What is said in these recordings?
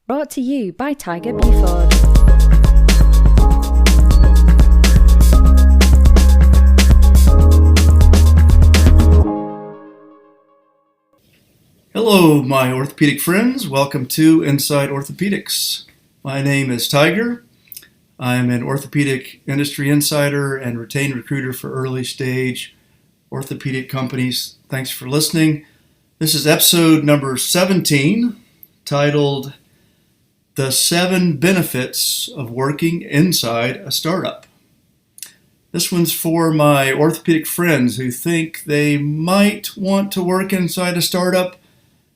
Brought to you by Tiger Buford. Hello, my orthopedic friends. Welcome to Inside Orthopedics. My name is Tiger. I'm an orthopedic industry insider and retained recruiter for early stage orthopedic companies. Thanks for listening. This is episode number 17, titled The 7 Benefits of Working Inside a Startup. This one's for my orthopedic friends who think they might want to work inside a startup,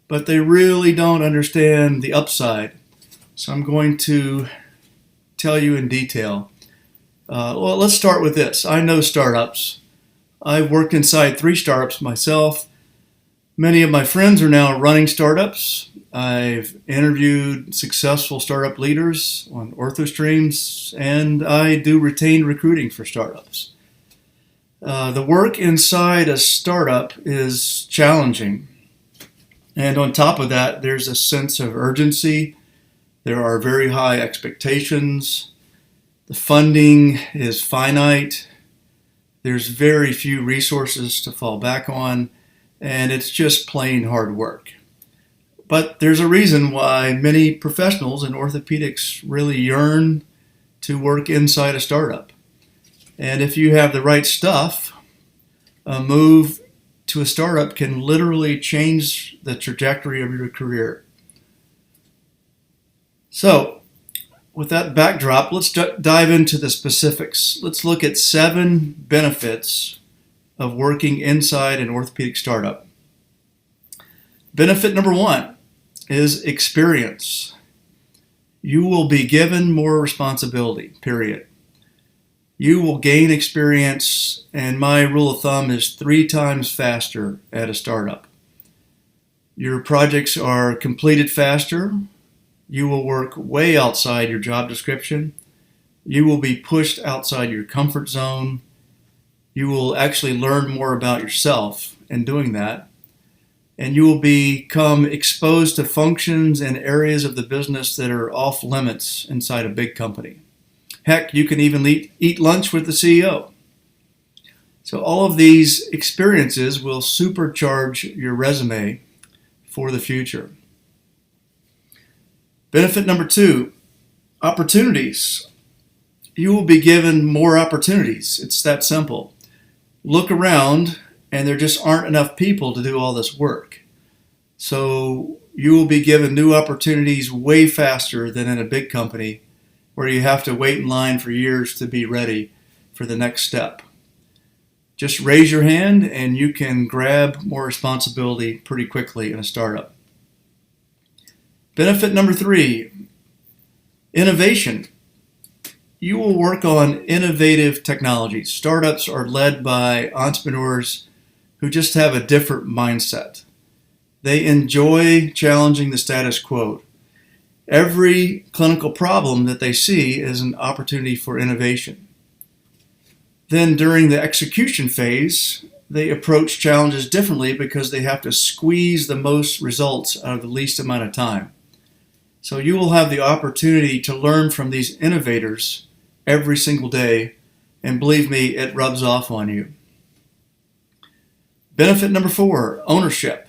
but they really don't understand the upside. So I'm going to tell you in detail. Let's start with this. I know startups. I've worked inside 3 startups myself. Many of my friends are now running startups. I've interviewed successful startup leaders on OrthoStreams, and I do retained recruiting for startups. The work inside a startup is challenging. And on top of that, there's a sense of urgency. There are very high expectations. The funding is finite. There's very few resources to fall back on, and it's just plain hard work. But there's a reason why many professionals in orthopedics really yearn to work inside a startup. And if you have the right stuff, a move to a startup can literally change the trajectory of your career. So, with that backdrop, let's dive into the specifics. Let's look at 7 benefits of working inside an orthopedic startup. Benefit number 1 is experience. You will be given more responsibility, period. You will gain experience, and my rule of thumb is 3 times faster at a startup. Your projects are completed faster. You will work way outside your job description. You will be pushed outside your comfort zone. You will actually learn more about yourself in doing that. And you will become exposed to functions and areas of the business that are off limits inside a big company. Heck, you can even eat lunch with the CEO. So all of these experiences will supercharge your resume for the future. Benefit number 2, opportunities. You will be given more opportunities. It's that simple. Look around, and there just aren't enough people to do all this work. So you will be given new opportunities way faster than in a big company where you have to wait in line for years to be ready for the next step. Just raise your hand and you can grab more responsibility pretty quickly in a startup. Benefit number 3, innovation. You will work on innovative technologies. Startups are led by entrepreneurs who just have a different mindset. They enjoy challenging the status quo. Every clinical problem that they see is an opportunity for innovation. Then during the execution phase, they approach challenges differently because they have to squeeze the most results out of the least amount of time. So you will have the opportunity to learn from these innovators every single day, and believe me, it rubs off on you. Benefit number 4, ownership.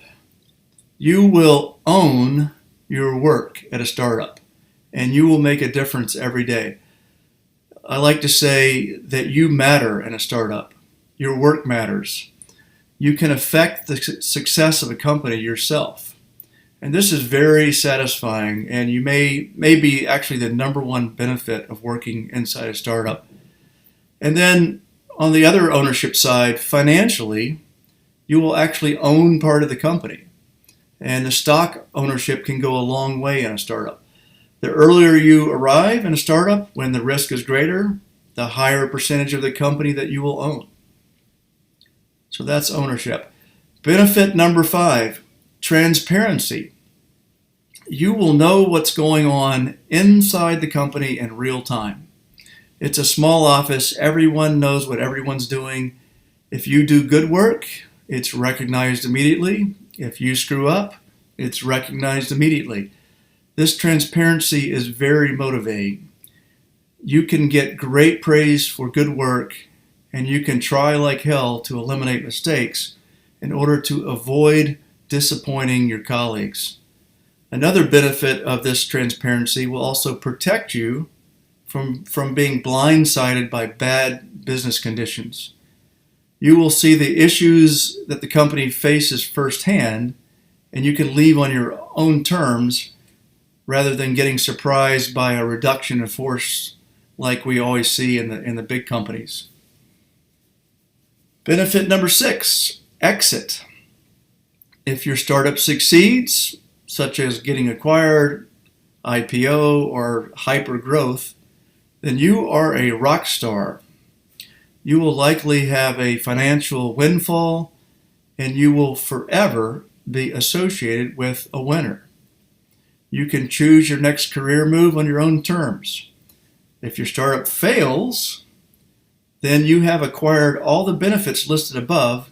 You will own your work at a startup, and you will make a difference every day. I like to say that you matter in a startup. Your work matters. You can affect the success of a company yourself. And this is very satisfying, and you may be actually the number 1 benefit of working inside a startup. And then on the other ownership side, financially, you will actually own part of the company. And the stock ownership can go a long way in a startup. The earlier you arrive in a startup, when the risk is greater, the higher percentage of the company that you will own. So that's ownership. Benefit number 5, transparency. You will know what's going on inside the company in real time. It's a small office. Everyone knows what everyone's doing. If you do good work, it's recognized immediately. If you screw up, it's recognized immediately. This transparency is very motivating. You can get great praise for good work, and you can try like hell to eliminate mistakes in order to avoid disappointing your colleagues. Another benefit of this transparency will also protect you from being blindsided by bad business conditions. You will see the issues that the company faces firsthand, and you can leave on your own terms rather than getting surprised by a reduction in force like we always see in the big companies. Benefit number 6, exit. If your startup succeeds, such as getting acquired, IPO, or hyper growth, then you are a rock star. You will likely have a financial windfall, and you will forever be associated with a winner. You can choose your next career move on your own terms. If your startup fails, then you have acquired all the benefits listed above,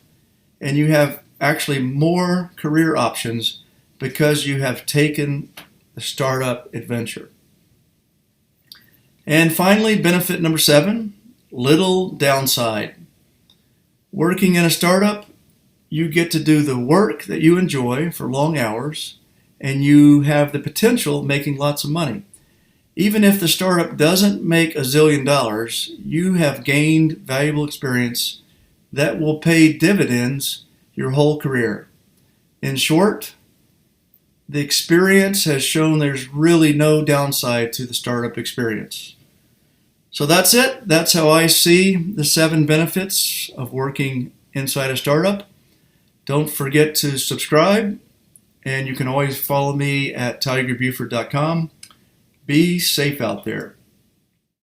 and you have actually more career options because you have taken the startup adventure. And finally, benefit number 7, little downside. Working in a startup, you get to do the work that you enjoy for long hours, and you have the potential of making lots of money. Even if the startup doesn't make $1 zillion, you have gained valuable experience that will pay dividends your whole career. In short, the experience has shown there's really no downside to the startup experience. So that's it. That's how I see the 7 benefits of working inside a startup. Don't forget to subscribe, and you can always follow me at tigerbuford.com. Be safe out there.